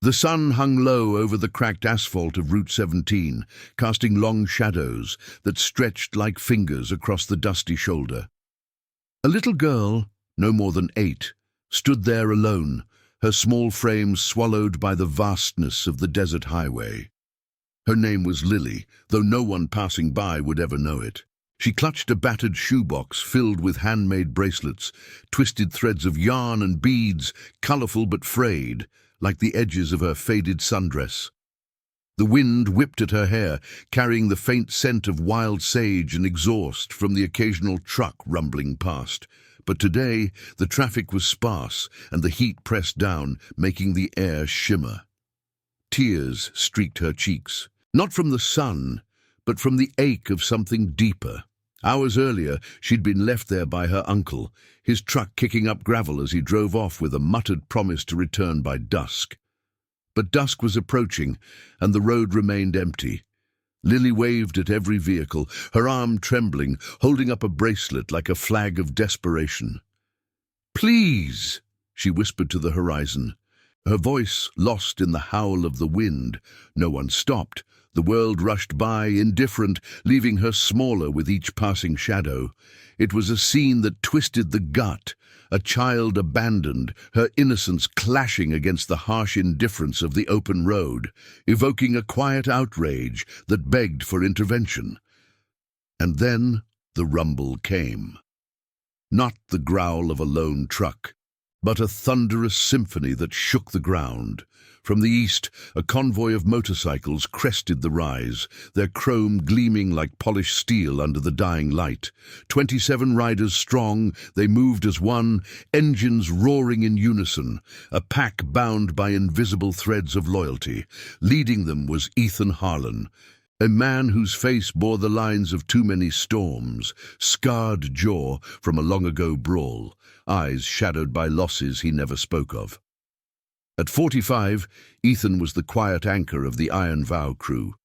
The sun hung low over the cracked asphalt of Route 17, casting long shadows that stretched like fingers across the dusty shoulder. A little girl, no more than 8, stood there alone, her small frame swallowed by the vastness of the desert highway. Her name was Lily, though no one passing by would ever know it. She clutched a battered shoebox filled with handmade bracelets, twisted threads of yarn and beads, colorful but frayed, like the edges of her faded sundress. The wind whipped at her hair, carrying the faint scent of wild sage and exhaust from the occasional truck rumbling past. But today, the traffic was sparse, and the heat pressed down, making the air shimmer. Tears streaked her cheeks, not from the sun, but from the ache of something deeper. Hours earlier, she'd been left there by her uncle, his truck kicking up gravel as he drove off with a muttered promise to return by dusk. But dusk was approaching, and the road remained empty. Lily waved at every vehicle, her arm trembling, holding up a bracelet like a flag of desperation. "Please," she whispered to the horizon, her voice lost in the howl of the wind. No one stopped. The world rushed by, indifferent, leaving her smaller with each passing shadow. It was a scene that twisted the gut, a child abandoned, her innocence clashing against the harsh indifference of the open road, evoking a quiet outrage that begged for intervention. And then the rumble came. Not the growl of a lone truck, but a thunderous symphony that shook the ground. From the east, a convoy of motorcycles crested the rise, their chrome gleaming like polished steel under the dying light. 27 riders strong, they moved as one, engines roaring in unison, a pack bound by invisible threads of loyalty. Leading them was Ethan Harlan, a man whose face bore the lines of too many storms, scarred jaw from a long-ago brawl, eyes shadowed by losses he never spoke of. At 45, Ethan was the quiet anchor of the Iron Vow crew,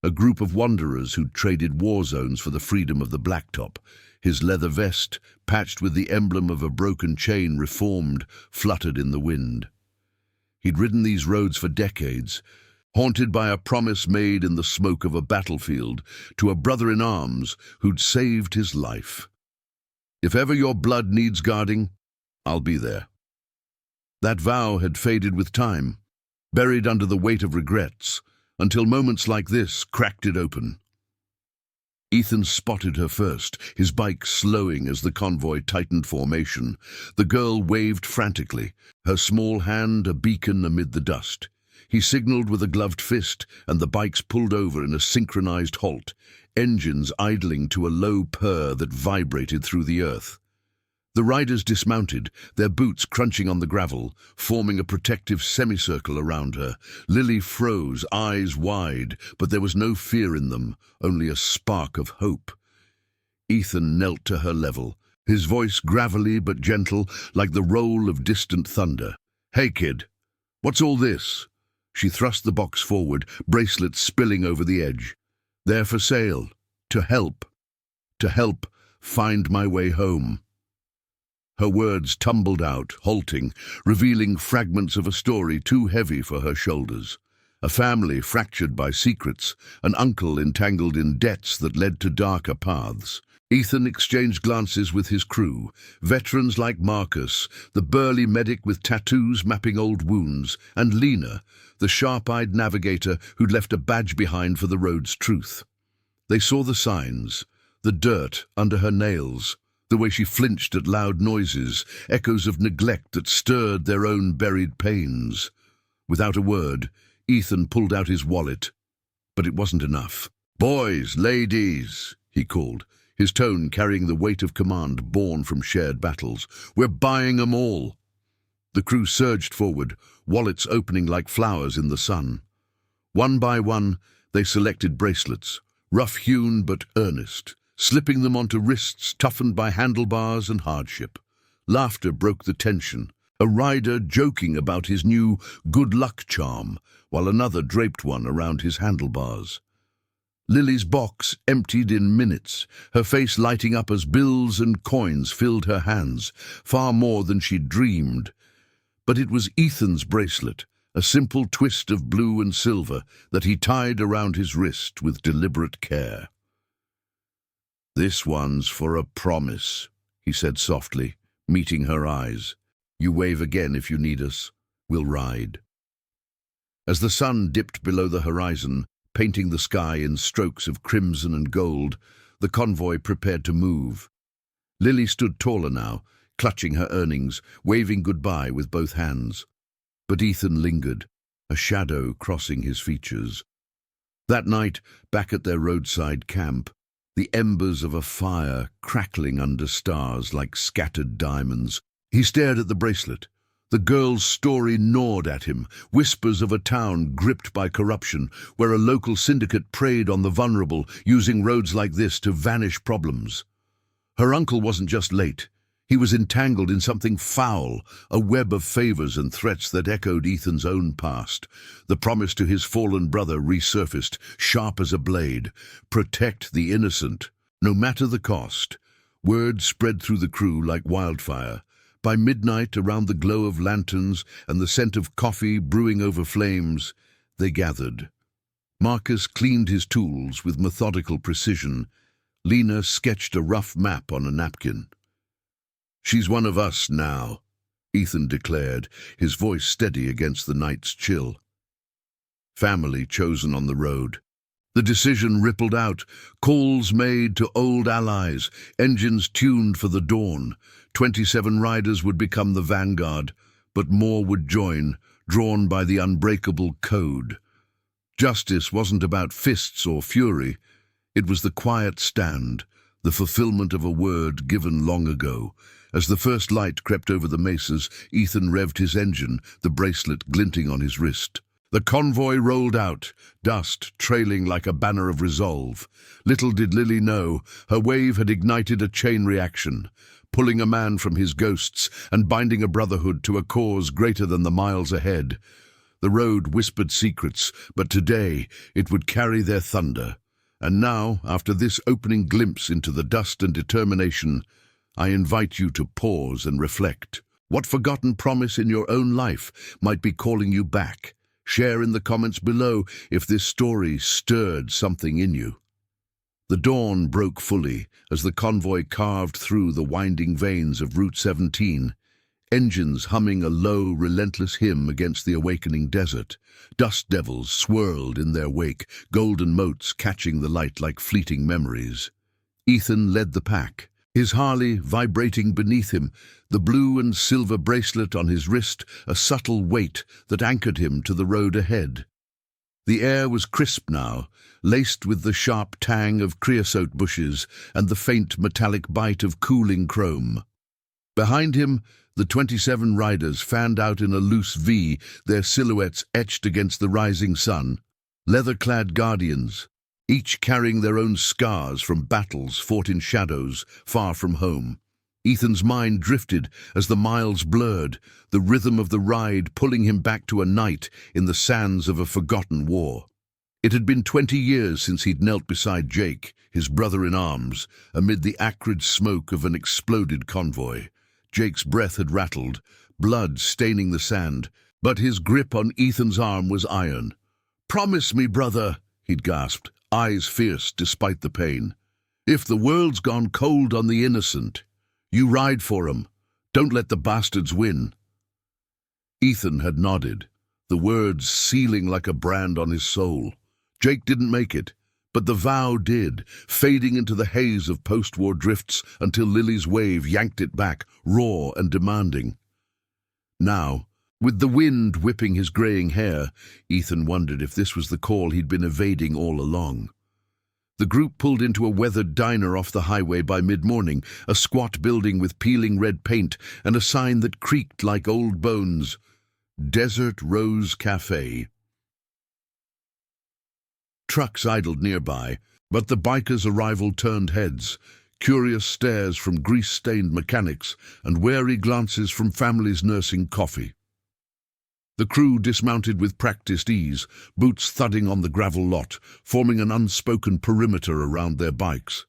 a group of wanderers who'd traded war zones for the freedom of the blacktop. His leather vest, patched with the emblem of a broken chain reformed, fluttered in the wind. He'd ridden these roads for decades, haunted by a promise made in the smoke of a battlefield to a brother-in-arms who'd saved his life. "If ever your blood needs guarding, I'll be there." That vow had faded with time, buried under the weight of regrets, until moments like this cracked it open. Ethan spotted her first, his bike slowing as the convoy tightened formation. The girl waved frantically, her small hand a beacon amid the dust. He signaled with a gloved fist, and the bikes pulled over in a synchronized halt, engines idling to a low purr that vibrated through the earth. The riders dismounted, their boots crunching on the gravel, forming a protective semicircle around her. Lily froze, eyes wide, but there was no fear in them, only a spark of hope. Ethan knelt to her level, his voice gravelly but gentle, like the roll of distant thunder. "Hey, kid, what's all this?" She thrust the box forward, bracelets spilling over the edge. "They're for sale. To help. To help find my way home." Her words tumbled out, halting, revealing fragments of a story too heavy for her shoulders. A family fractured by secrets, an uncle entangled in debts that led to darker paths. Ethan exchanged glances with his crew, veterans like Marcus, the burly medic with tattoos mapping old wounds, and Lena, the sharp-eyed navigator who'd left a badge behind for the road's truth. They saw the signs, the dirt under her nails, the way she flinched at loud noises, echoes of neglect that stirred their own buried pains. Without a word, Ethan pulled out his wallet, but it wasn't enough. "Boys, ladies," he called, his tone carrying the weight of command born from shared battles. "We're buying 'em all." The crew surged forward, wallets opening like flowers in the sun. One by one, they selected bracelets, rough-hewn but earnest, slipping them onto wrists toughened by handlebars and hardship. Laughter broke the tension, a rider joking about his new good luck charm, while another draped one around his handlebars. Lily's box emptied in minutes, her face lighting up as bills and coins filled her hands, far more than she'd dreamed. But it was Ethan's bracelet, a simple twist of blue and silver that he tied around his wrist with deliberate care. "This one's for a promise," he said softly, meeting her eyes. "You wave again if you need us. We'll ride." As the sun dipped below the horizon, painting the sky in strokes of crimson and gold, the convoy prepared to move. Lily stood taller now, clutching her earnings, waving goodbye with both hands. But Ethan lingered, a shadow crossing his features. That night, back at their roadside camp, the embers of a fire crackling under stars like scattered diamonds, he stared at the bracelet. The girl's story gnawed at him, whispers of a town gripped by corruption, where a local syndicate preyed on the vulnerable, using roads like this to vanish problems. Her uncle wasn't just late. He was entangled in something foul, a web of favors and threats that echoed Ethan's own past. The promise to his fallen brother resurfaced, sharp as a blade. Protect the innocent, no matter the cost. Word spread through the crew like wildfire. By midnight, around the glow of lanterns and the scent of coffee brewing over flames, they gathered. Marcus cleaned his tools with methodical precision. Lena sketched a rough map on a napkin. "She's one of us now," Ethan declared, his voice steady against the night's chill. Family chosen on the road. The decision rippled out, calls made to old allies, engines tuned for the dawn. 27 riders would become the vanguard, but more would join, drawn by the unbreakable code. Justice wasn't about fists or fury. It was the quiet stand, the fulfillment of a word given long ago. As the first light crept over the mesas, Ethan revved his engine, the bracelet glinting on his wrist. The convoy rolled out, dust trailing like a banner of resolve. Little did Lily know, her wave had ignited a chain reaction, pulling a man from his ghosts and binding a brotherhood to a cause greater than the miles ahead. The road whispered secrets, but today it would carry their thunder. And now, after this opening glimpse into the dust and determination, I invite you to pause and reflect. What forgotten promise in your own life might be calling you back? Share in the comments below if this story stirred something in you. The dawn broke fully as the convoy carved through the winding veins of Route 17, engines humming a low, relentless hymn against the awakening desert. Dust devils swirled in their wake, golden motes catching the light like fleeting memories. Ethan led the pack, his Harley vibrating beneath him, the blue and silver bracelet on his wrist a subtle weight that anchored him to the road ahead. The air was crisp now, laced with the sharp tang of creosote bushes and the faint metallic bite of cooling chrome. Behind him, the 27 riders fanned out in a loose V, their silhouettes etched against the rising sun. Leather-clad guardians, each carrying their own scars from battles fought in shadows far from home. Ethan's mind drifted as the miles blurred, the rhythm of the ride pulling him back to a night in the sands of a forgotten war. It had been 20 years since he'd knelt beside Jake, his brother-in-arms, amid the acrid smoke of an exploded convoy. Jake's breath had rattled, blood staining the sand, but his grip on Ethan's arm was iron. "Promise me, brother," he'd gasped, eyes fierce despite the pain. "If the world's gone cold on the innocent, you ride for 'em. Don't let the bastards win." Ethan had nodded, the words sealing like a brand on his soul. Jake didn't make it, but the vow did, fading into the haze of post-war drifts until Lily's wave yanked it back, raw and demanding. Now, with the wind whipping his greying hair, Ethan wondered if this was the call he'd been evading all along. The group pulled into a weathered diner off the highway by mid-morning, a squat building with peeling red paint and a sign that creaked like old bones. Desert Rose Cafe. Trucks idled nearby, but the bikers' arrival turned heads, curious stares from grease-stained mechanics and wary glances from families nursing coffee. The crew dismounted with practiced ease, boots thudding on the gravel lot, forming an unspoken perimeter around their bikes.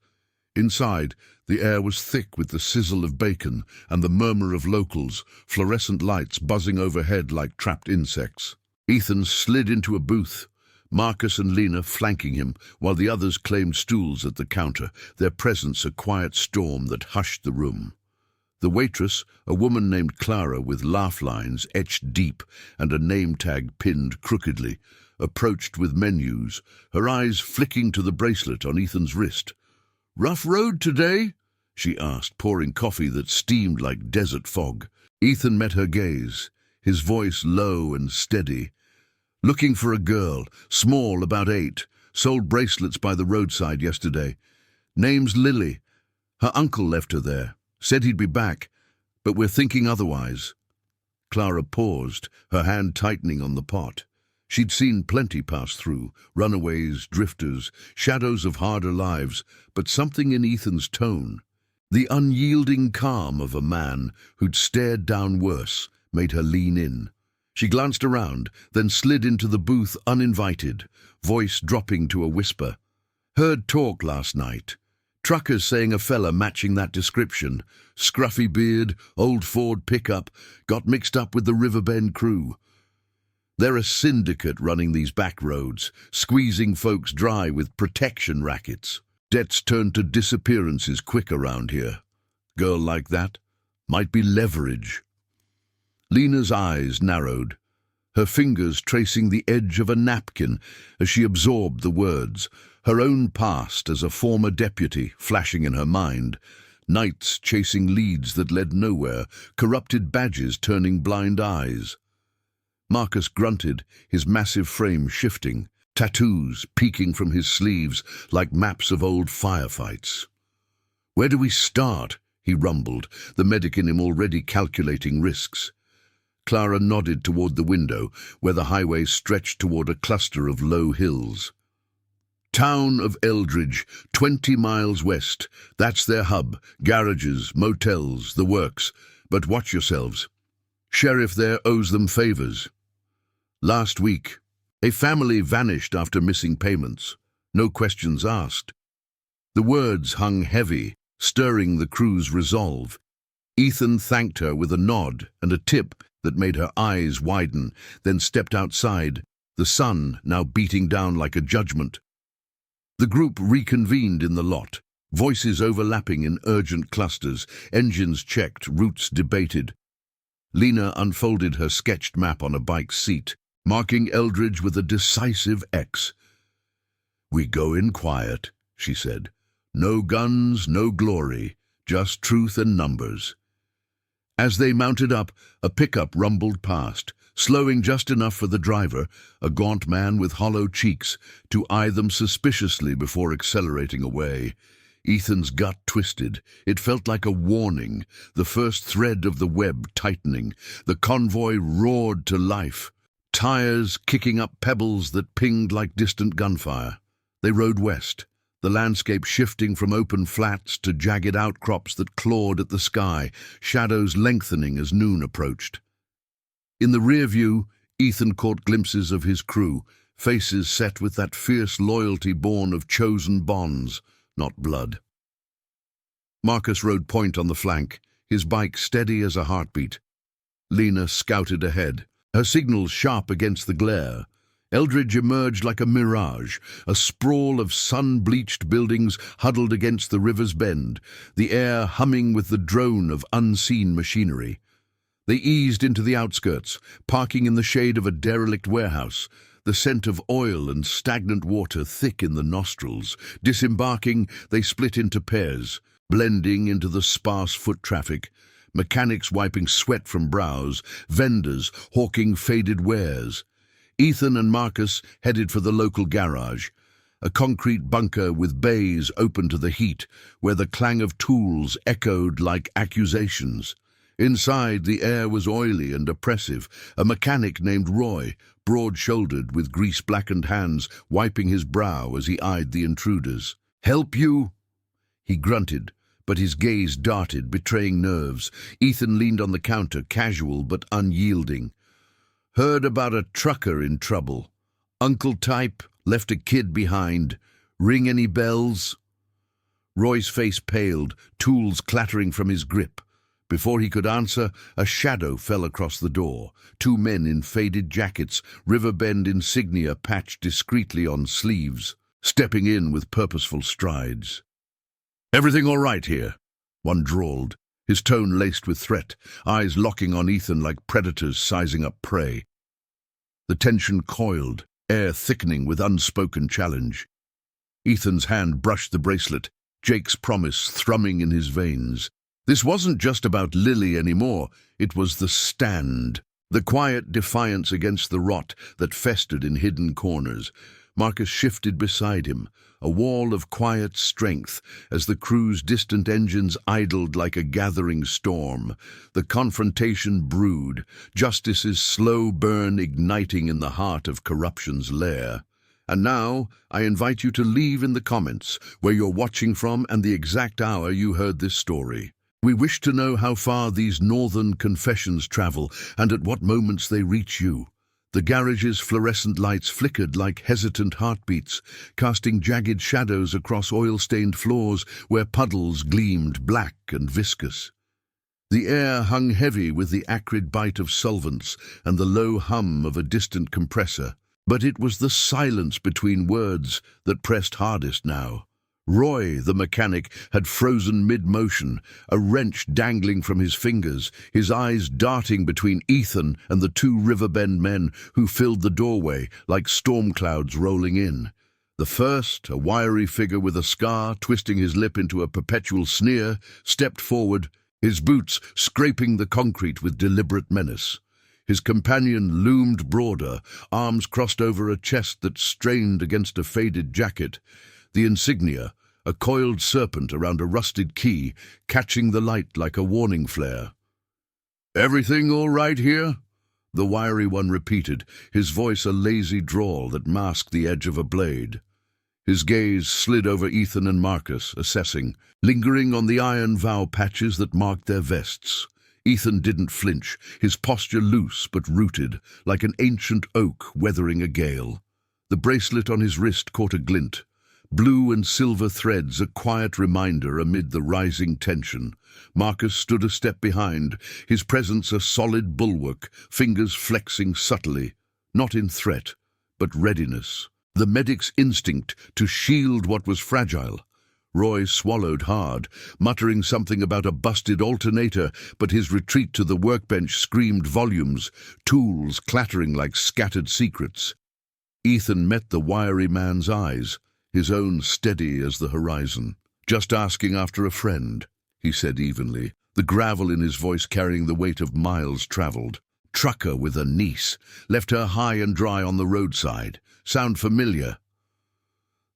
Inside, the air was thick with the sizzle of bacon and the murmur of locals, fluorescent lights buzzing overhead like trapped insects. Ethan slid into a booth, Marcus and Lena flanking him, while the others claimed stools at the counter, their presence a quiet storm that hushed the room. The waitress, a woman named Clara with laugh lines etched deep and a name tag pinned crookedly, approached with menus, her eyes flicking to the bracelet on Ethan's wrist. "Rough road today?" she asked, pouring coffee that steamed like desert fog. Ethan met her gaze, his voice low and steady. "Looking for a girl, small, about 8, sold bracelets by the roadside yesterday. Name's Lily. Her uncle left her there, said he'd be back, but we're thinking otherwise." Clara paused, her hand tightening on the pot. She'd seen plenty pass through, runaways, drifters, shadows of harder lives, but something in Ethan's tone, the unyielding calm of a man who'd stared down worse, made her lean in. She glanced around, then slid into the booth uninvited, voice dropping to a whisper. "Heard talk last night. Truckers saying a fella matching that description. Scruffy beard, old Ford pickup, got mixed up with the Riverbend crew. They're a syndicate running these back roads, squeezing folks dry with protection rackets. Debts turn to disappearances quick around here. Girl like that might be leverage." Lena's eyes narrowed, her fingers tracing the edge of a napkin as she absorbed the words, her own past as a former deputy flashing in her mind, nights chasing leads that led nowhere, corrupted badges turning blind eyes. Marcus grunted, his massive frame shifting, tattoos peeking from his sleeves like maps of old firefights. "Where do we start?" he rumbled, the medic in him already calculating risks. Clara nodded toward the window, where the highway stretched toward a cluster of low hills. "Town of Eldridge, 20 miles west. That's their hub. Garages, motels, the works. But watch yourselves. Sheriff there owes them favors. Last week, a family vanished after missing payments. No questions asked." The words hung heavy, stirring the crew's resolve. Ethan thanked her with a nod and a tip that made her eyes widen, then stepped outside, the sun now beating down like a judgment. The group reconvened in the lot, voices overlapping in urgent clusters, engines checked, routes debated. Lena unfolded her sketched map on a bike seat, marking Eldridge with a decisive X. "We go in quiet," she said. "No guns, no glory, just truth and numbers." As they mounted up, a pickup rumbled past, slowing just enough for the driver, a gaunt man with hollow cheeks, to eye them suspiciously before accelerating away. Ethan's gut twisted. It felt like a warning, the first thread of the web tightening. The convoy roared to life, tires kicking up pebbles that pinged like distant gunfire. They rode west, the landscape shifting from open flats to jagged outcrops that clawed at the sky, shadows lengthening as noon approached. In the rear view, Ethan caught glimpses of his crew, faces set with that fierce loyalty born of chosen bonds, not blood. Marcus rode point on the flank, his bike steady as a heartbeat. Lena scouted ahead, her signals sharp against the glare. Eldridge emerged like a mirage, a sprawl of sun-bleached buildings huddled against the river's bend, the air humming with the drone of unseen machinery. They eased into the outskirts, parking in the shade of a derelict warehouse, the scent of oil and stagnant water thick in the nostrils. Disembarking, they split into pairs, blending into the sparse foot traffic, mechanics wiping sweat from brows, vendors hawking faded wares. Ethan and Marcus headed for the local garage, a concrete bunker with bays open to the heat, where the clang of tools echoed like accusations. Inside, the air was oily and oppressive. A mechanic named Roy, broad-shouldered with grease-blackened hands, wiping his brow as he eyed the intruders. "Help you?" He grunted, but his gaze darted, betraying nerves. Ethan leaned on the counter, casual but unyielding. "Heard about a trucker in trouble. Uncle type, left a kid behind. Ring any bells?" Roy's face paled, tools clattering from his grip. Before he could answer, a shadow fell across the door. Two men in faded jackets, Riverbend insignia patched discreetly on sleeves, stepping in with purposeful strides. "Everything all right here?" one drawled, his tone laced with threat, eyes locking on Ethan like predators sizing up prey. The tension coiled, air thickening with unspoken challenge. Ethan's hand brushed the bracelet, Jake's promise thrumming in his veins. This wasn't just about Lily anymore, it was the stand, the quiet defiance against the rot that festered in hidden corners. Marcus shifted beside him, a wall of quiet strength, as the crew's distant engines idled like a gathering storm. The confrontation brewed, justice's slow burn igniting in the heart of corruption's lair. And now, I invite you to leave in the comments where you're watching from and the exact hour you heard this story. We wish to know how far these northern confessions travel and at what moments they reach you. The garage's fluorescent lights flickered like hesitant heartbeats, casting jagged shadows across oil-stained floors where puddles gleamed black and viscous. The air hung heavy with the acrid bite of solvents and the low hum of a distant compressor. But it was the silence between words that pressed hardest now. Roy, the mechanic, had frozen mid-motion, a wrench dangling from his fingers, his eyes darting between Ethan and the two Riverbend men who filled the doorway like storm clouds rolling in. The first, a wiry figure with a scar twisting his lip into a perpetual sneer, stepped forward, his boots scraping the concrete with deliberate menace. His companion loomed broader, arms crossed over a chest that strained against a faded jacket. The insignia, a coiled serpent around a rusted key, catching the light like a warning flare. "Everything all right here?" the wiry one repeated, his voice a lazy drawl that masked the edge of a blade. His gaze slid over Ethan and Marcus, assessing, lingering on the iron vow patches that marked their vests. Ethan didn't flinch, his posture loose but rooted, like an ancient oak weathering a gale. The bracelet on his wrist caught a glint. Blue and silver threads, a quiet reminder amid the rising tension. Marcus stood a step behind, his presence a solid bulwark, fingers flexing subtly, not in threat, but readiness. The medic's instinct to shield what was fragile. Roy swallowed hard, muttering something about a busted alternator, but his retreat to the workbench screamed volumes, tools clattering like scattered secrets. Ethan met the wiry man's eyes, his own steady as the horizon. "Just asking after a friend," he said evenly, the gravel in his voice carrying the weight of miles traveled. "Trucker with a niece, left her high and dry on the roadside. Sound familiar?"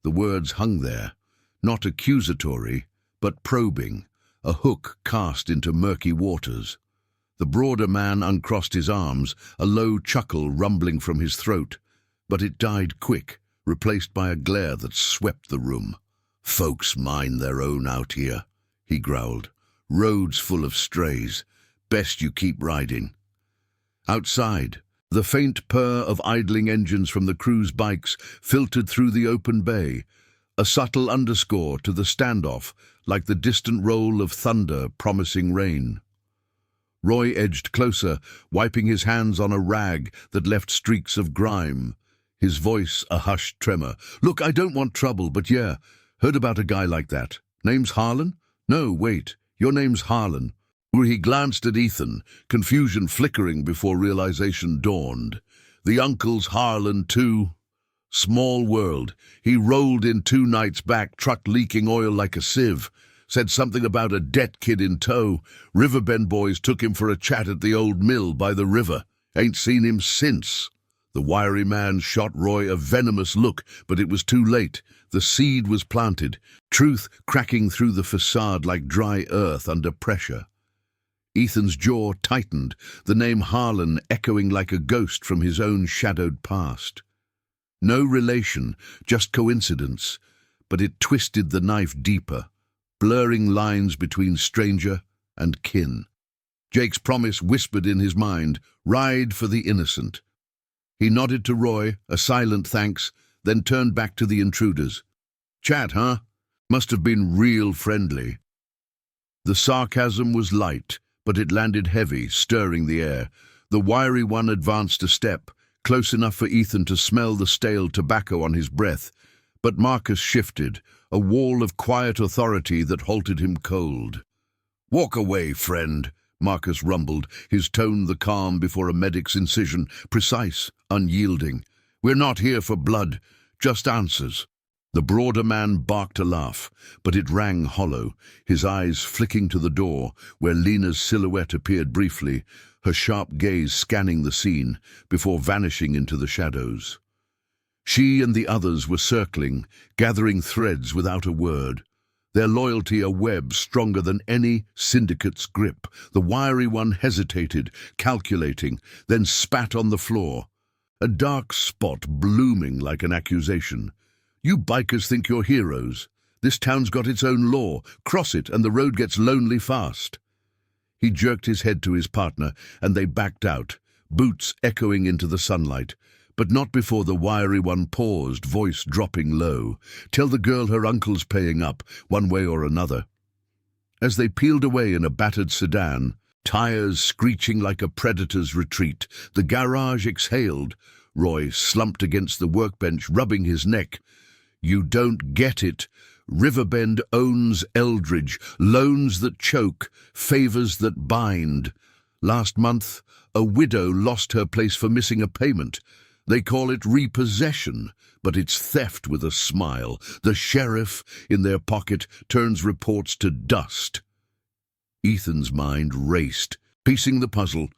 The words hung there, not accusatory, but probing, a hook cast into murky waters. The broader man uncrossed his arms, a low chuckle rumbling from his throat, but it died quick, replaced by a glare that swept the room. "Folks mind their own out here," he growled. "Roads full of strays. Best you keep riding." Outside, the faint purr of idling engines from the crew's bikes filtered through the open bay, a subtle underscore to the standoff, like the distant roll of thunder promising rain. Roy edged closer, wiping his hands on a rag that left streaks of grime, his voice a hushed tremor. "Look, I don't want trouble, but yeah, heard about a guy like that. Name's Harlan? No, wait, your name's Harlan." He glanced at Ethan, confusion flickering before realization dawned. The uncle's Harlan, too. Small world. He rolled in 2 nights back, truck leaking oil like a sieve. Said something about a debt kid in tow. Riverbend boys took him for a chat at the old mill by the river. Ain't seen him since. The wiry man shot Roy a venomous look, but it was too late. The seed was planted, truth cracking through the facade like dry earth under pressure. Ethan's jaw tightened, the name Harlan echoing like a ghost from his own shadowed past. No relation, just coincidence, but it twisted the knife deeper, blurring lines between stranger and kin. Jake's promise whispered in his mind, "Ride for the innocent." He nodded to Roy, a silent thanks, then turned back to the intruders. "Chat, huh? Must have been real friendly." The sarcasm was light, but it landed heavy, stirring the air. The wiry one advanced a step, close enough for Ethan to smell the stale tobacco on his breath. But Marcus shifted, a wall of quiet authority that halted him cold. "Walk away, friend," Marcus rumbled, his tone the calm before a medic's incision, precise, unyielding. "We're not here for blood, just answers." The broader man barked a laugh, but it rang hollow, his eyes flicking to the door, where Lena's silhouette appeared briefly, her sharp gaze scanning the scene, before vanishing into the shadows. She and the others were circling, gathering threads without a word. Their loyalty a web stronger than any syndicate's grip. The wiry one hesitated, calculating, then spat on the floor. A dark spot blooming like an accusation. "You bikers think you're heroes. This town's got its own law. Cross it and the road gets lonely fast." He jerked his head to his partner, and they backed out, boots echoing into the sunlight. But not before the wiry one paused, voice dropping low. "Tell the girl her uncle's paying up, one way or another." As they peeled away in a battered sedan, tires screeching like a predator's retreat, the garage exhaled. Roy slumped against the workbench, rubbing his neck. "You don't get it. Riverbend owns Eldridge, loans that choke, favors that bind. Last month, a widow lost her place for missing a payment. They call it repossession, but it's theft with a smile. The sheriff, in their pocket, turns reports to dust." Ethan's mind raced, piecing the puzzle.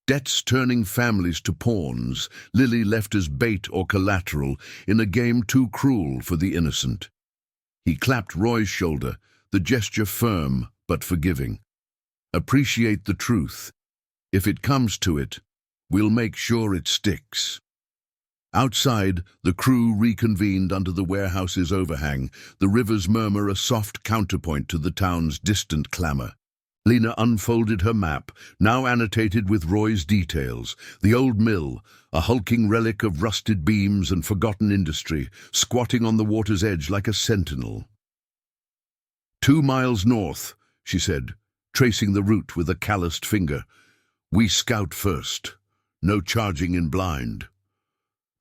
Debts turning families to pawns, Lily left as bait or collateral in a game too cruel for the innocent. He clapped Roy's shoulder, the gesture firm but forgiving. "Appreciate the truth. If it comes to it, we'll make sure it sticks." Outside, the crew reconvened under the warehouse's overhang, the river's murmur a soft counterpoint to the town's distant clamor. Lena unfolded her map, now annotated with Roy's details. The old mill, a hulking relic of rusted beams and forgotten industry, squatting on the water's edge like a sentinel. 2 miles north," she said, tracing the route with a calloused finger. "We scout first. No charging in blind."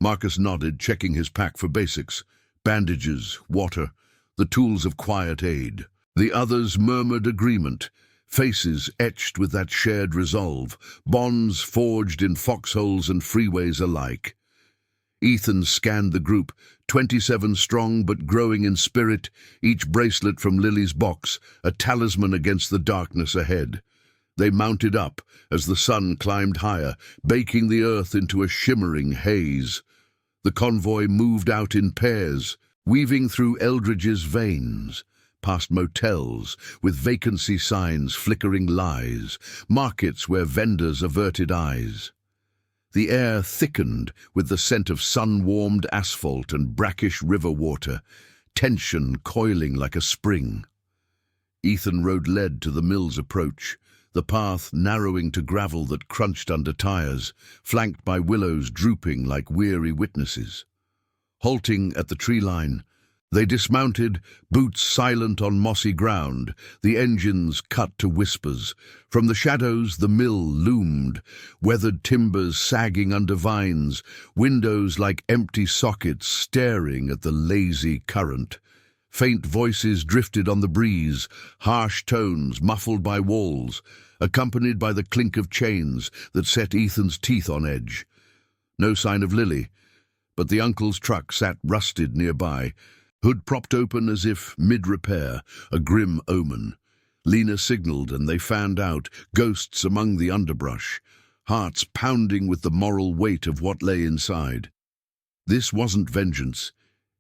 Marcus nodded, checking his pack for basics. Bandages, water, the tools of quiet aid. The others murmured agreement, faces etched with that shared resolve, bonds forged in foxholes and freeways alike. Ethan scanned the group, 27 strong but growing in spirit, each bracelet from Lily's box, a talisman against the darkness ahead. They mounted up as the sun climbed higher, baking the earth into a shimmering haze. The convoy moved out in pairs, weaving through Eldridge's veins, past motels with vacancy signs flickering lies, markets where vendors averted eyes. The air thickened with the scent of sun-warmed asphalt and brackish river water, tension coiling like a spring. Ethan rode lead to the mill's approach, the path narrowing to gravel that crunched under tires, flanked by willows drooping like weary witnesses. Halting at the tree line, they dismounted, boots silent on mossy ground, the engines cut to whispers. From the shadows the mill loomed, weathered timbers sagging under vines, windows like empty sockets staring at the lazy current. Faint voices drifted on the breeze, harsh tones muffled by walls, accompanied by the clink of chains that set Ethan's teeth on edge. No sign of Lily, but the uncle's truck sat rusted nearby, hood propped open as if mid-repair, a grim omen. Lena signaled and they fanned out, ghosts among the underbrush, hearts pounding with the moral weight of what lay inside. This wasn't vengeance,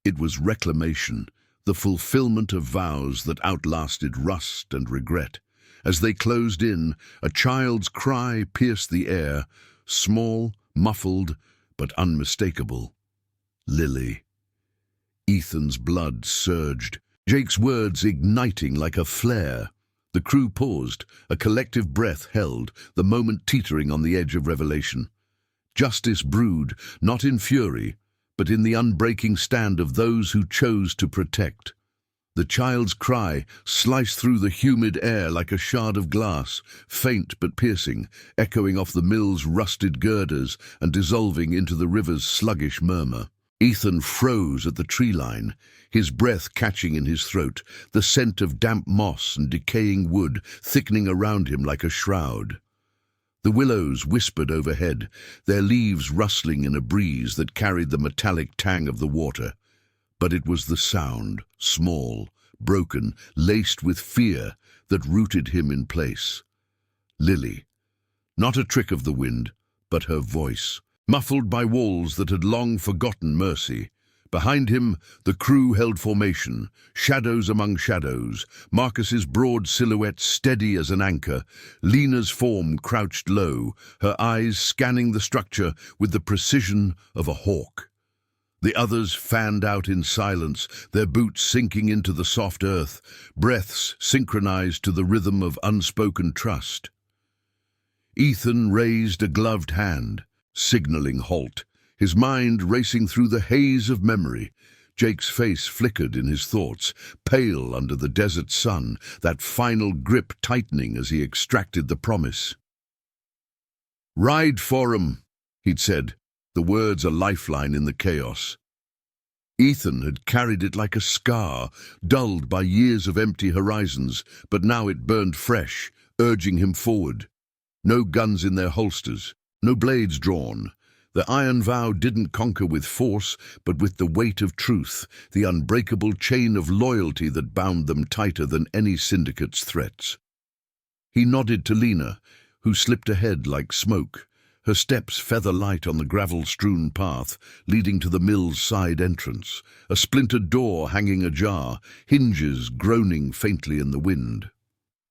it was reclamation, the fulfillment of vows that outlasted rust and regret. As they closed in, a child's cry pierced the air, small, muffled, but unmistakable. Lily. Ethan's blood surged, Jake's words igniting like a flare. The crew paused, a collective breath held, the moment teetering on the edge of revelation. Justice brewed, not in fury, but in the unbreaking stand of those who chose to protect. The child's cry sliced through the humid air like a shard of glass, faint but piercing, echoing off the mill's rusted girders and dissolving into the river's sluggish murmur. Ethan froze at the tree line, his breath catching in his throat, the scent of damp moss and decaying wood thickening around him like a shroud. The willows whispered overhead, their leaves rustling in a breeze that carried the metallic tang of the water. But it was the sound, small, broken, laced with fear, that rooted him in place. Lily. Not a trick of the wind, but her voice, muffled by walls that had long forgotten mercy. Behind him, the crew held formation, shadows among shadows, Marcus's broad silhouette steady as an anchor, Lena's form crouched low, her eyes scanning the structure with the precision of a hawk. The others fanned out in silence, their boots sinking into the soft earth, breaths synchronized to the rhythm of unspoken trust. Ethan raised a gloved hand, signaling halt, his mind racing through the haze of memory. Jake's face flickered in his thoughts, pale under the desert sun, that final grip tightening as he extracted the promise. "Ride for 'em," he'd said, the words a lifeline in the chaos. Ethan had carried it like a scar, dulled by years of empty horizons, but now it burned fresh, urging him forward. No guns in their holsters, no blades drawn. The iron vow didn't conquer with force, but with the weight of truth, the unbreakable chain of loyalty that bound them tighter than any syndicate's threats. He nodded to Lena, who slipped ahead like smoke, her steps feather-light on the gravel-strewn path leading to the mill's side entrance, a splintered door hanging ajar, hinges groaning faintly in the wind.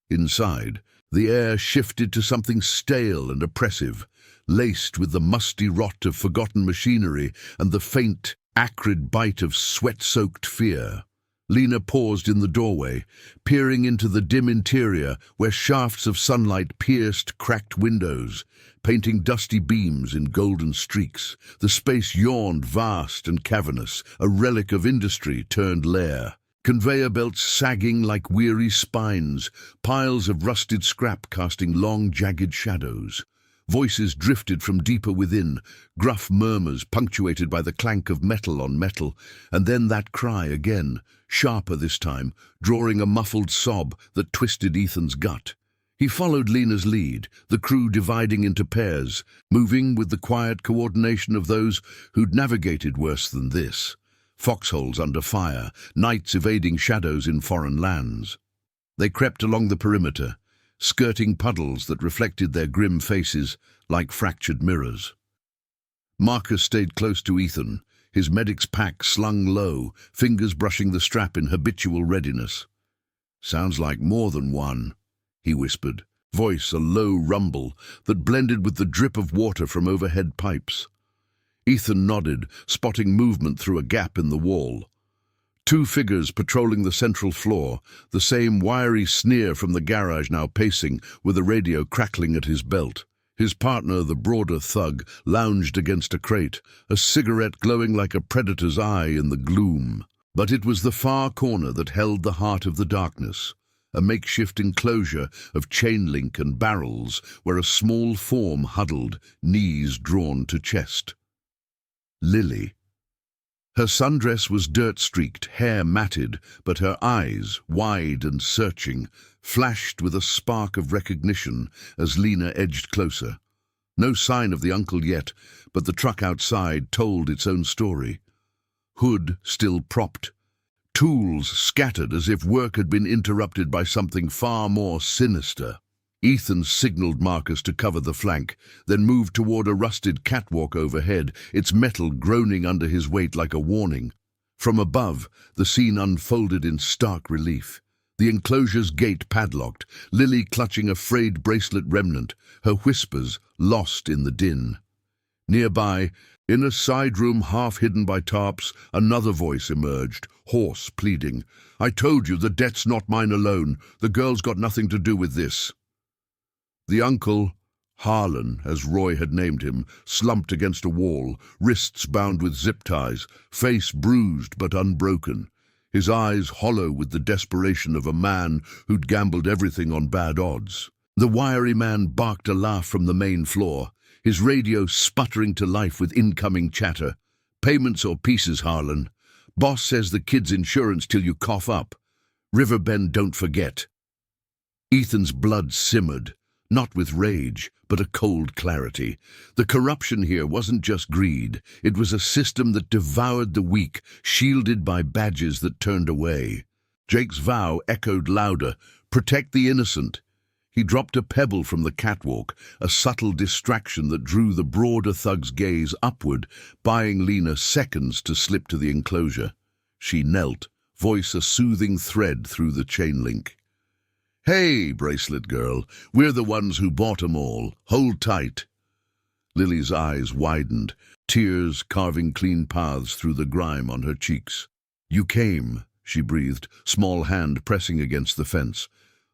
Inside, the air shifted to something stale and oppressive, laced with the musty rot of forgotten machinery and the faint, acrid bite of sweat-soaked fear. Lena paused in the doorway, peering into the dim interior where shafts of sunlight pierced cracked windows, painting dusty beams in golden streaks. The space yawned vast and cavernous, a relic of industry turned lair. Conveyor belts sagging like weary spines, piles of rusted scrap casting long, jagged shadows. Voices drifted from deeper within, gruff murmurs punctuated by the clank of metal on metal, and then that cry again, sharper this time, drawing a muffled sob that twisted Ethan's gut. He followed Lena's lead, the crew dividing into pairs, moving with the quiet coordination of those who'd navigated worse than this. Foxholes under fire, nights evading shadows in foreign lands. They crept along the perimeter, skirting puddles that reflected their grim faces like fractured mirrors. Marcus stayed close to Ethan, his medic's pack slung low, fingers brushing the strap in habitual readiness. "Sounds like more than one," he whispered, voice a low rumble that blended with the drip of water from overhead pipes. Ethan nodded, spotting movement through a gap in the wall. Two figures patrolling the central floor, the same wiry sneer from the garage now pacing, with a radio crackling at his belt. His partner, the broader thug, lounged against a crate, a cigarette glowing like a predator's eye in the gloom. But it was the far corner that held the heart of the darkness, a makeshift enclosure of chain link and barrels where a small form huddled, knees drawn to chest. Lily. Her sundress was dirt-streaked, hair matted, but her eyes, wide and searching, flashed with a spark of recognition as Lena edged closer. No sign of the uncle yet, but the truck outside told its own story. Hood still propped, tools scattered as if work had been interrupted by something far more sinister. Ethan signaled Marcus to cover the flank, then moved toward a rusted catwalk overhead, its metal groaning under his weight like a warning. From above, the scene unfolded in stark relief. The enclosure's gate padlocked, Lily clutching a frayed bracelet remnant, her whispers lost in the din. Nearby, in a side room half hidden by tarps, another voice emerged, hoarse, pleading. "I told you the debt's not mine alone. The girl's got nothing to do with this." The uncle, Harlan, as Roy had named him, slumped against a wall, wrists bound with zip ties, face bruised but unbroken. his eyes hollow with the desperation of a man who'd gambled everything on bad odds. The wiry man barked a laugh from the main floor, his radio sputtering to life with incoming chatter. "Payments or pieces, Harlan. Boss says the kid's insurance till you cough up. Riverbend don't forget." Ethan's blood simmered, not with rage, but a cold clarity. The corruption here wasn't just greed. It was a system that devoured the weak, shielded by badges that turned away. Jake's vow echoed louder, "Protect the innocent." He dropped a pebble from the catwalk, a subtle distraction that drew the broader thug's gaze upward, buying Lena seconds to slip to the enclosure. She knelt, voice a soothing thread through the chain link. "Hey, Bracelet girl, we're the ones who bought 'em all. Hold tight." Lily's eyes widened, tears carving clean paths through the grime on her cheeks. "You came," she breathed, small hand pressing against the fence.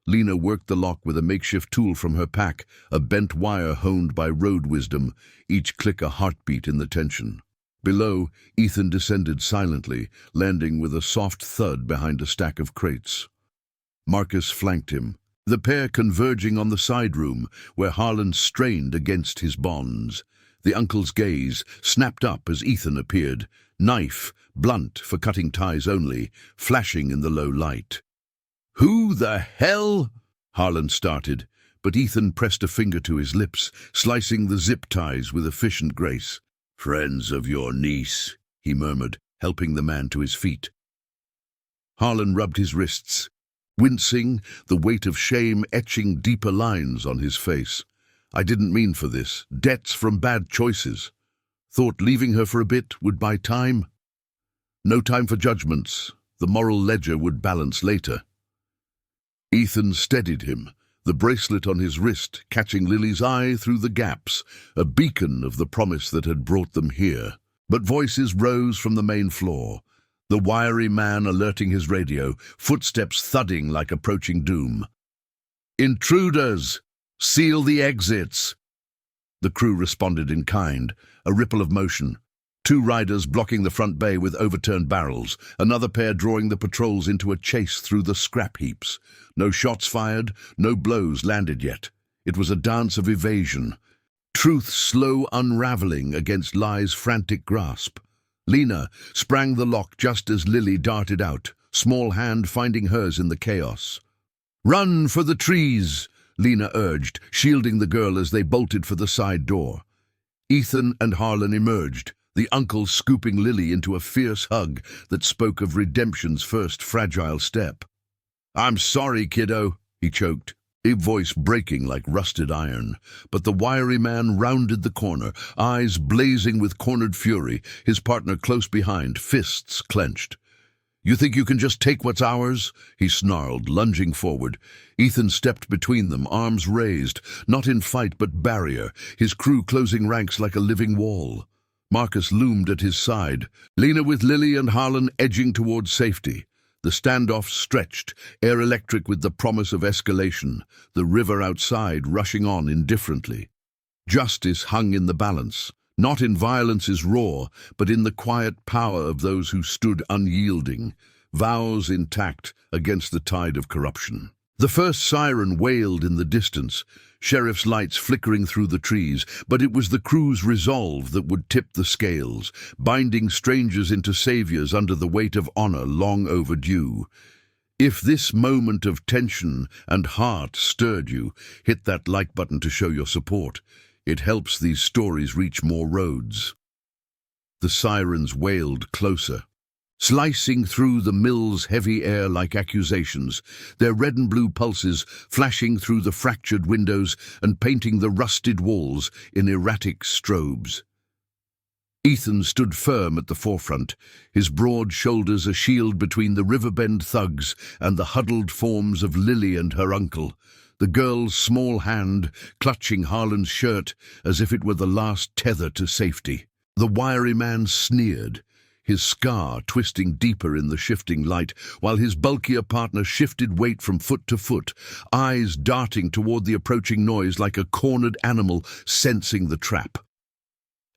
Lena worked the lock with a makeshift tool from her pack, a bent wire honed by road wisdom, each click a heartbeat in the tension. Below, Ethan descended silently, landing with a soft thud behind a stack of crates. Marcus flanked him, the pair converging on the side room, where Harlan strained against his bonds. The uncle's gaze snapped up as Ethan appeared, knife, blunt for cutting ties only, flashing in the low light. "Who the hell?" Harlan started, but Ethan pressed a finger to his lips, slicing the zip ties with efficient grace. "Friends of your niece," he murmured, helping the man to his feet. Harlan rubbed his wrists, wincing, the weight of shame etching deeper lines on his face. "I didn't mean for this. Debts from bad choices. Thought leaving her for a bit would buy time. No time for judgments. The moral ledger would balance later." Ethan steadied him, the bracelet on his wrist catching Lily's eye through the gaps, a beacon of the promise that had brought them here. But voices rose from the main floor, the wiry man alerting his radio, footsteps thudding like approaching doom. "Intruders! Seal the exits!" The crew responded in kind, a ripple of motion. Two riders blocking the front bay with overturned barrels, another pair drawing the patrols into a chase through the scrap heaps. No shots fired, no blows landed yet. It was a dance of evasion, truth slow unraveling against lie's frantic grasp. Lena sprang the lock just as Lily darted out, small hand finding hers in the chaos. "Run for the trees!" Lena urged, shielding the girl as they bolted for the side door. Ethan and Harlan emerged, the uncle scooping Lily into a fierce hug that spoke of redemption's first fragile step. "I'm sorry, kiddo," he choked, a voice breaking like rusted iron. But the wiry man rounded the corner, eyes blazing with cornered fury, his partner close behind, fists clenched. "You think you can just take what's ours?" he snarled, lunging forward. Ethan stepped between them, arms raised, not in fight but barrier, his crew closing ranks like a living wall. Marcus loomed at his side, Lena with Lily and Harlan edging toward safety. The standoff stretched, air electric with the promise of escalation, the river outside rushing on indifferently. Justice hung in the balance, not in violence's roar, but in the quiet power of those who stood unyielding, vows intact against the tide of corruption. The first siren wailed in the distance, sheriff's lights flickering through the trees, but it was the crew's resolve that would tip the scales, binding strangers into saviors under the weight of honor long overdue. If this moment of tension and heart stirred you, hit that like button to show your support. It helps these stories reach more roads. The sirens wailed closer, slicing through the mill's heavy air like accusations, their red and blue pulses flashing through the fractured windows and painting the rusted walls in erratic strobes. Ethan stood firm at the forefront, his broad shoulders a shield between the Riverbend thugs and the huddled forms of Lily and her uncle, the girl's small hand clutching Harlan's shirt as if it were the last tether to safety. The wiry man sneered, his scar twisting deeper in the shifting light, while his bulkier partner shifted weight from foot to foot, eyes darting toward the approaching noise like a cornered animal sensing the trap.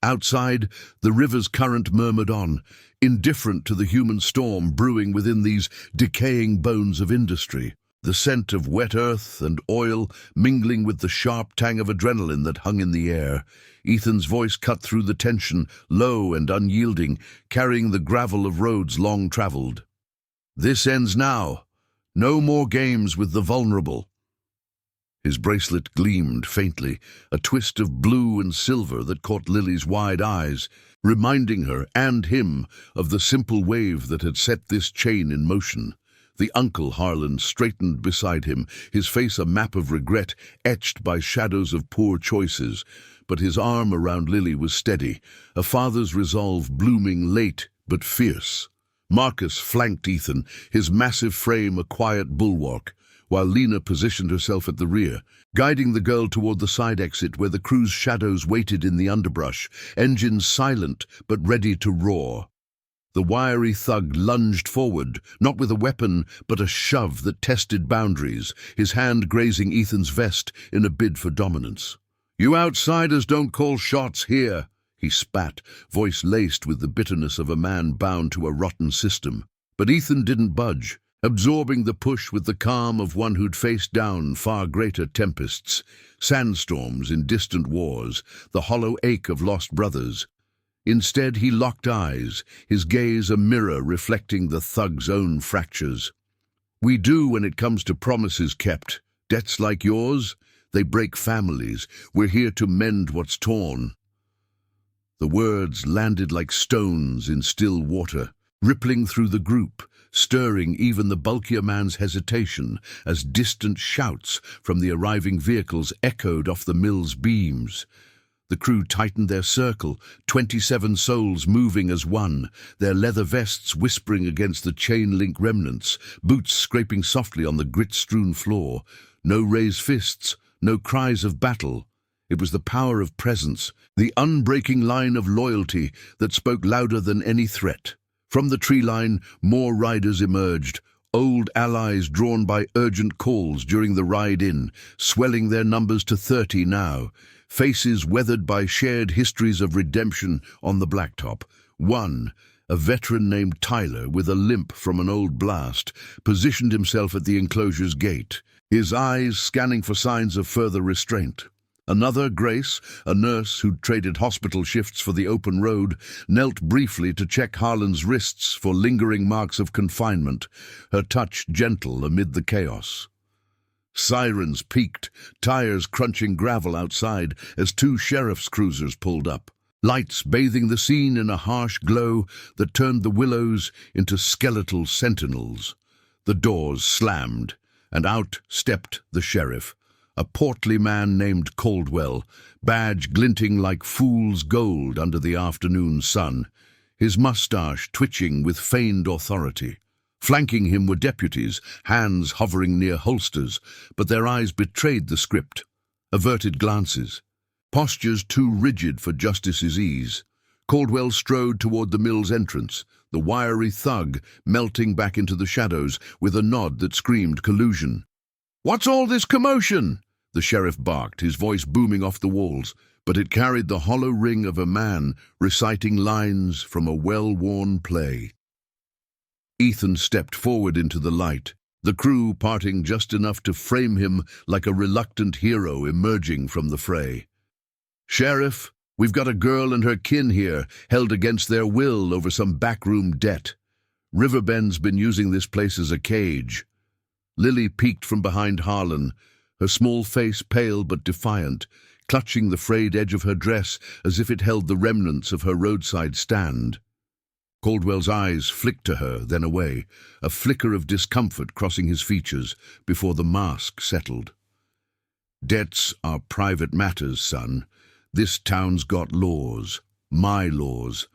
Outside, the river's current murmured on, indifferent to the human storm brewing within these decaying bones of industry. The scent of wet earth and oil mingling with the sharp tang of adrenaline that hung in the air. Ethan's voice cut through the tension, low and unyielding, carrying the gravel of roads long traveled. "This ends now. No more games with the vulnerable." His bracelet gleamed faintly, a twist of blue and silver that caught Lily's wide eyes, reminding her and him of the simple wave that had set this chain in motion. The uncle Harlan straightened beside him, his face a map of regret etched by shadows of poor choices, but his arm around Lily was steady, a father's resolve blooming late but fierce. Marcus flanked Ethan, his massive frame a quiet bulwark, while Lena positioned herself at the rear, guiding the girl toward the side exit where the crew's shadows waited in the underbrush, engines silent but ready to roar. The wiry thug lunged forward, not with a weapon, but a shove that tested boundaries, his hand grazing Ethan's vest in a bid for dominance. "You outsiders don't call shots here," he spat, voice laced with the bitterness of a man bound to a rotten system. But Ethan didn't budge, absorbing the push with the calm of one who'd faced down far greater tempests, sandstorms in distant wars, the hollow ache of lost brothers. Instead, he locked eyes, his gaze a mirror reflecting the thug's own fractures. "We do when it comes to promises kept. Debts like yours, they break families. We're here to mend what's torn." The words landed like stones in still water, rippling through the group, stirring even the bulkier man's hesitation as distant shouts from the arriving vehicles echoed off the mill's beams. The crew tightened their circle, 27 souls moving as one, their leather vests whispering against the chain-link remnants, boots scraping softly on the grit-strewn floor. No raised fists, no cries of battle. It was the power of presence, the unbreaking line of loyalty that spoke louder than any threat. From the tree line, more riders emerged, old allies drawn by urgent calls during the ride in, swelling their numbers to 30 now, faces weathered by shared histories of redemption on the blacktop. One, a veteran named Tyler with a limp from an old blast, positioned himself at the enclosure's gate, his eyes scanning for signs of further restraint. Another, Grace, a nurse who'd traded hospital shifts for the open road, knelt briefly to check Harlan's wrists for lingering marks of confinement, her touch gentle amid the chaos. Sirens peaked, tires crunching gravel outside as 2 sheriff's cruisers pulled up, lights bathing the scene in a harsh glow that turned the willows into skeletal sentinels. The doors slammed, and out stepped the sheriff, a portly man named Caldwell, badge glinting like fool's gold under the afternoon sun, his mustache twitching with feigned authority. Flanking him were deputies, hands hovering near holsters, but their eyes betrayed the script, averted glances, postures too rigid for justice's ease. Caldwell strode toward the mill's entrance, the wiry thug melting back into the shadows with a nod that screamed collusion. "What's all this commotion?" the sheriff barked, his voice booming off the walls, but it carried the hollow ring of a man reciting lines from a well-worn play. Ethan stepped forward into the light, the crew parting just enough to frame him like a reluctant hero emerging from the fray. "Sheriff, we've got a girl and her kin here, held against their will over some backroom debt. Riverbend's been using this place as a cage." Lily peeked from behind Harlan, her small face pale but defiant, clutching the frayed edge of her dress as if it held the remnants of her roadside stand. Caldwell's eyes flicked to her, then away, a flicker of discomfort crossing his features before the mask settled. "Debts are private matters, son. This town's got laws, my laws,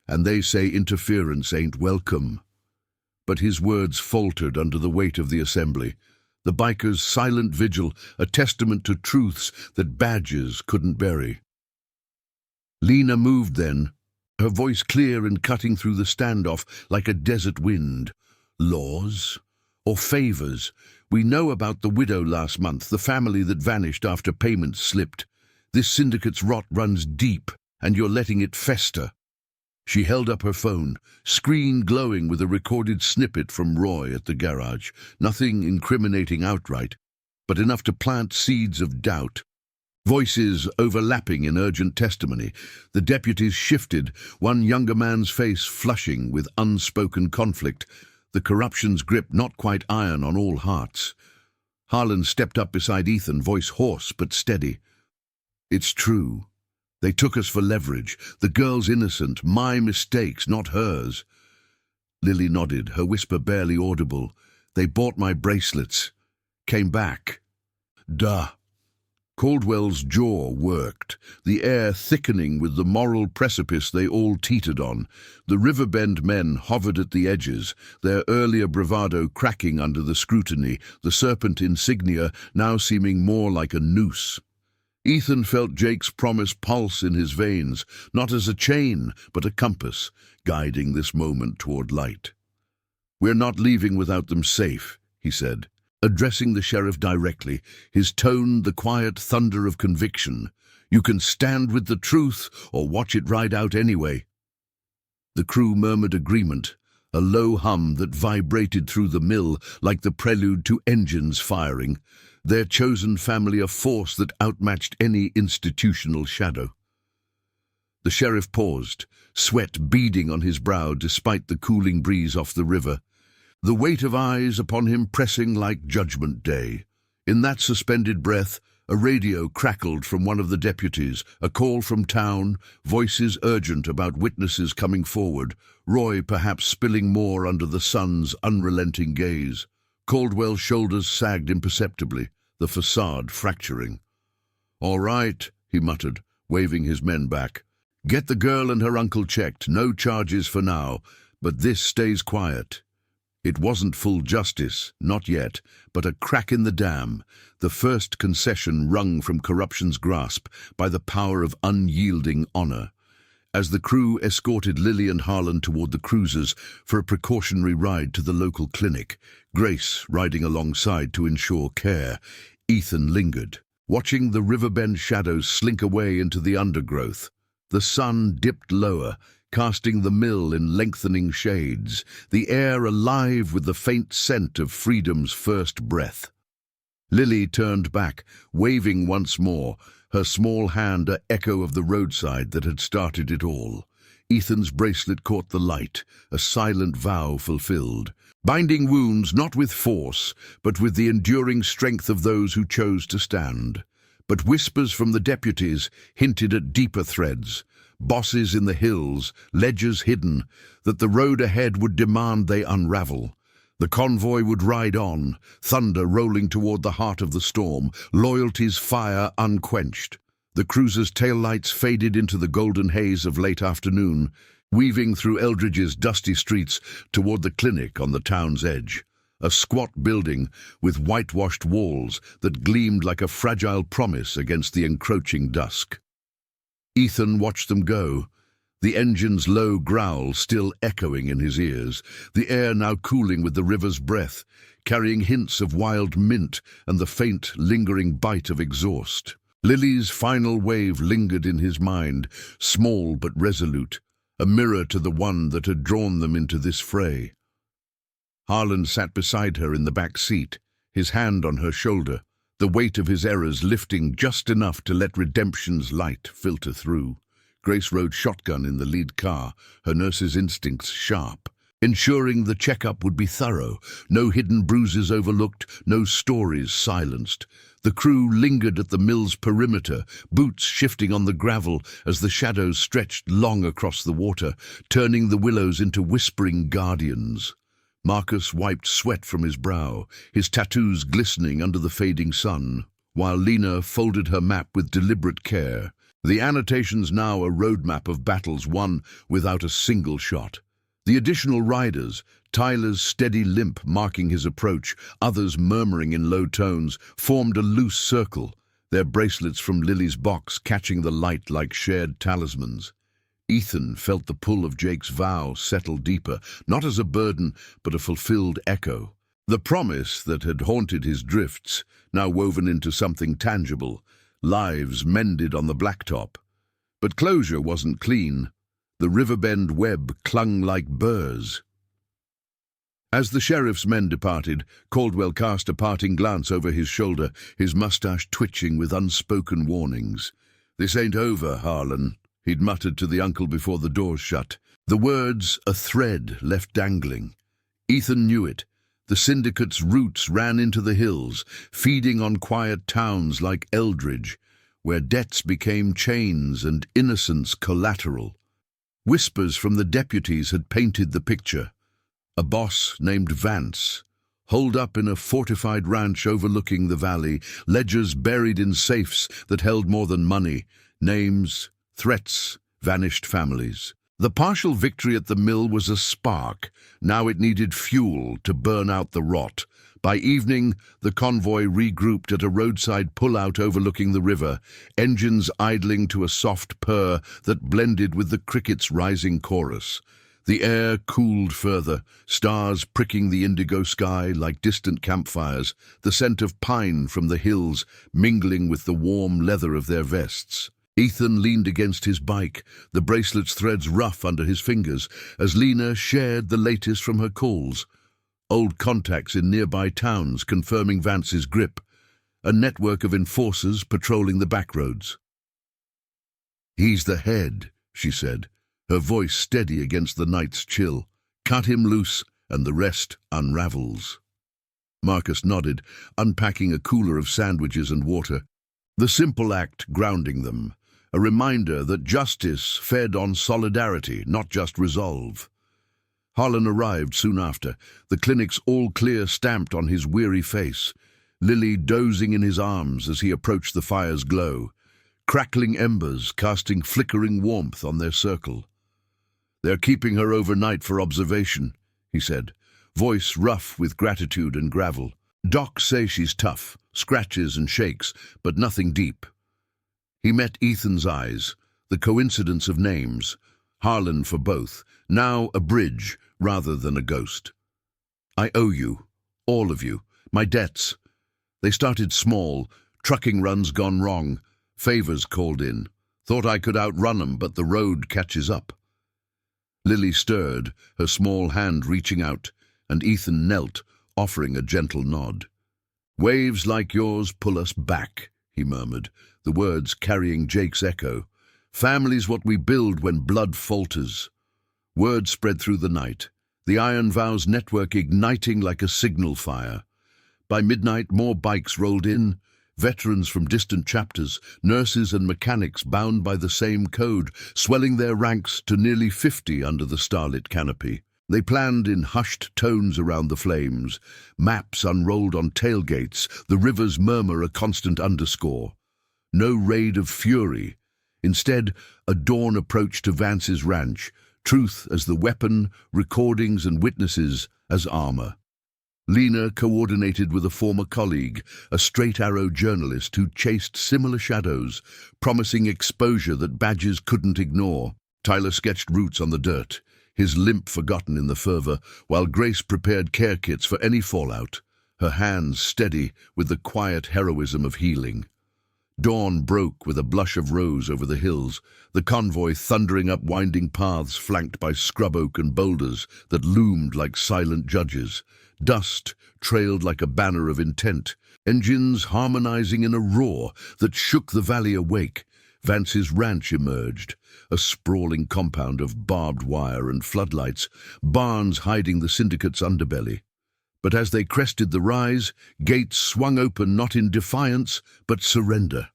and they say interference ain't welcome." But his words faltered under the weight of the assembly, the bikers' silent vigil a testament to truths that badges couldn't bury. Lena moved then, her voice clear and cutting through the standoff like a desert wind. "Laws? Or favors? We know about the widow last month, the family that vanished after payments slipped. This syndicate's rot runs deep. and you're letting it fester." She held up her phone, screen glowing with a recorded snippet from Roy at the garage. Nothing incriminating outright, but enough to plant seeds of doubt. Voices overlapping in urgent testimony. The deputies shifted, one younger man's face flushing with unspoken conflict, the corruption's grip not quite iron on all hearts. Harlan stepped up beside Ethan, voice hoarse but steady. "It's true. They took us for leverage. The girl's innocent. My mistakes, not hers." Lily nodded, her whisper barely audible. "They bought my bracelets. Came back." "Duh." Caldwell's jaw worked, the air thickening with the moral precipice they all teetered on. The Riverbend men hovered at the edges, their earlier bravado cracking under the scrutiny, the serpent insignia now seeming more like a noose. Ethan felt Jake's promise pulse in his veins, not as a chain, but a compass, guiding this moment toward light. "We're not leaving without them safe," he said, addressing the sheriff directly, his tone the quiet thunder of conviction. "You can stand with the truth or watch it ride out anyway." The crew murmured agreement, a low hum that vibrated through the mill like the prelude to engines firing, their chosen family a force that outmatched any institutional shadow. The sheriff paused, sweat beading on his brow despite the cooling breeze off the river, the weight of eyes upon him pressing like Judgment Day. In that suspended breath, a radio crackled from one of the deputies, a call from town, voices urgent about witnesses coming forward, Roy perhaps spilling more under the sun's unrelenting gaze. Caldwell's shoulders sagged imperceptibly, the facade fracturing. "All right," he muttered, waving his men back. "Get the girl and her uncle checked, no charges for now, but this stays quiet." It wasn't full justice, not yet, but a crack in the dam, the first concession wrung from corruption's grasp by the power of unyielding honor. As the crew escorted Lily and Harlan toward the cruisers for a precautionary ride to the local clinic, Grace riding alongside to ensure care, Ethan lingered, watching the Riverbend shadows slink away into the undergrowth. The sun dipped lower, casting the mill in lengthening shades, the air alive with the faint scent of freedom's first breath. Lily turned back, waving once more, her small hand a echo of the roadside that had started it all. Ethan's bracelet caught the light, a silent vow fulfilled, binding wounds not with force, but with the enduring strength of those who chose to stand. But whispers from the deputies hinted at deeper threads, bosses in the hills, ledgers hidden, that the road ahead would demand they unravel. The convoy would ride on, thunder rolling toward the heart of the storm, loyalty's fire unquenched. The cruiser's taillights faded into the golden haze of late afternoon, weaving through Eldridge's dusty streets toward the clinic on the town's edge. A squat building with whitewashed walls that gleamed like a fragile promise against the encroaching dusk. Ethan watched them go, the engine's low growl still echoing in his ears, the air now cooling with the river's breath, carrying hints of wild mint and the faint, lingering bite of exhaust. Lily's final wave lingered in his mind, small but resolute, a mirror to the one that had drawn them into this fray. Harlan sat beside her in the back seat, his hand on her shoulder, the weight of his errors lifting just enough to let redemption's light filter through. Grace rode shotgun in the lead car, her nurse's instincts sharp, ensuring the checkup would be thorough, no hidden bruises overlooked, no stories silenced. The crew lingered at the mill's perimeter, boots shifting on the gravel as the shadows stretched long across the water, turning the willows into whispering guardians. Marcus wiped sweat from his brow, his tattoos glistening under the fading sun, while Lena folded her map with deliberate care. The annotations now a roadmap of battles won without a single shot. The additional riders, Tyler's steady limp marking his approach, others murmuring in low tones, formed a loose circle, their bracelets from Lily's box catching the light like shared talismans. Ethan felt the pull of Jake's vow settle deeper, not as a burden, but a fulfilled echo. The promise that had haunted his drifts, now woven into something tangible, lives mended on the blacktop. But closure wasn't clean. The riverbend web clung like burrs. As the sheriff's men departed, Caldwell cast a parting glance over his shoulder, his mustache twitching with unspoken warnings. "This ain't over, Harlan," he'd muttered to the uncle before the doors shut. The words a thread left dangling. Ethan knew it. The syndicate's roots ran into the hills, feeding on quiet towns like Eldridge, where debts became chains and innocence collateral. Whispers from the deputies had painted the picture. A boss named Vance, holed up in a fortified ranch overlooking the valley, ledgers buried in safes that held more than money, names, threats, vanished families. The partial victory at the mill was a spark. Now it needed fuel to burn out the rot. By evening, the convoy regrouped at a roadside pullout overlooking the river, engines idling to a soft purr that blended with the cricket's rising chorus. The air cooled further, stars pricking the indigo sky like distant campfires, the scent of pine from the hills mingling with the warm leather of their vests. Ethan leaned against his bike, the bracelet's threads rough under his fingers, as Lena shared the latest from her calls. Old contacts in nearby towns confirming Vance's grip, a network of enforcers patrolling the backroads. "He's the head," she said, her voice steady against the night's chill. "Cut him loose, and the rest unravels." Marcus nodded, unpacking a cooler of sandwiches and water, the simple act grounding them, a reminder that justice fed on solidarity, not just resolve. Harlan arrived soon after, the clinic's all-clear stamped on his weary face, Lily dozing in his arms as he approached the fire's glow, crackling embers casting flickering warmth on their circle. "They're keeping her overnight for observation," he said, voice rough with gratitude and gravel. "Docs say she's tough, scratches and shakes, but nothing deep." He met Ethan's eyes, the coincidence of names, Harlan for both, now a bridge rather than a ghost. "I owe you, all of you, my debts. They started small, trucking runs gone wrong, favors called in. Thought I could outrun 'em, but the road catches up." Lily stirred, her small hand reaching out, and Ethan knelt, offering a gentle nod. "Waves like yours pull us back," he murmured, the words carrying Jake's echo. "Family's what we build when blood falters." Word spread through the night, the Iron Vows network igniting like a signal fire. By midnight, more bikes rolled in, veterans from distant chapters, nurses and mechanics bound by the same code, swelling their ranks to nearly 50 under the starlit canopy. They planned in hushed tones around the flames, maps unrolled on tailgates, the river's murmur a constant underscore. No raid of fury. Instead, a dawn approach to Vance's ranch, truth as the weapon, recordings and witnesses as armor. Lena coordinated with a former colleague, a straight-arrow journalist who chased similar shadows, promising exposure that badges couldn't ignore. Tyler sketched routes on the dirt, his limp forgotten in the fervor, while Grace prepared care kits for any fallout, her hands steady with the quiet heroism of healing. Dawn broke with a blush of rose over the hills, the convoy thundering up winding paths flanked by scrub oak and boulders that loomed like silent judges. Dust trailed like a banner of intent, engines harmonizing in a roar that shook the valley awake. Vance's ranch emerged, a sprawling compound of barbed wire and floodlights, barns hiding the syndicate's underbelly. But as they crested the rise, gates swung open not in defiance, but surrender.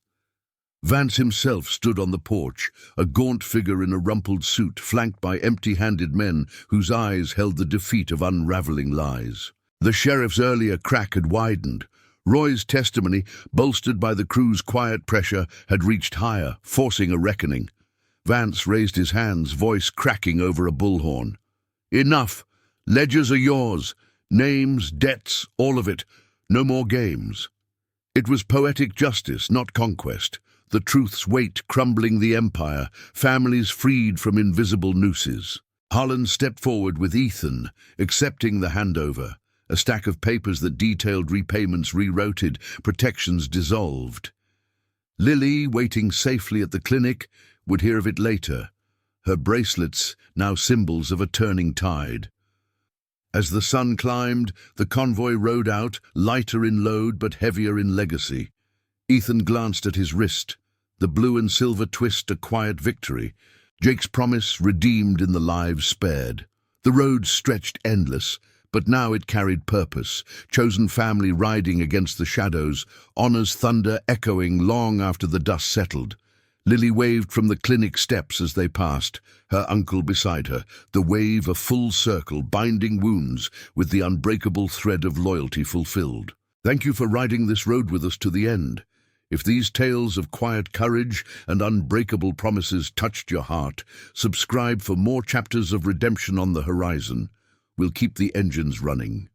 Vance himself stood on the porch, a gaunt figure in a rumpled suit, flanked by empty-handed men whose eyes held the defeat of unraveling lies. The sheriff's earlier crack had widened. Roy's testimony, bolstered by the crew's quiet pressure, had reached higher, forcing a reckoning. Vance raised his hands, voice cracking over a bullhorn. "Enough! Ledgers are yours. Names, debts, all of it. No more games." It was poetic justice, not conquest. The truth's weight crumbling the empire, families freed from invisible nooses. Harlan stepped forward with Ethan, accepting the handover, a stack of papers that detailed repayments rerouted, protections dissolved. Lily, waiting safely at the clinic, would hear of it later, her bracelets now symbols of a turning tide. As the sun climbed, the convoy rode out, lighter in load but heavier in legacy. Ethan glanced at his wrist, the blue and silver twist a quiet victory, Jake's promise redeemed in the lives spared. The road stretched endless, but now it carried purpose, chosen family riding against the shadows, honor's thunder echoing long after the dust settled. Lily waved from the clinic steps as they passed, her uncle beside her, the wave a full circle, binding wounds with the unbreakable thread of loyalty fulfilled. Thank you for riding this road with us to the end. If these tales of quiet courage and unbreakable promises touched your heart, subscribe for more chapters of redemption on the horizon. We'll keep the engines running.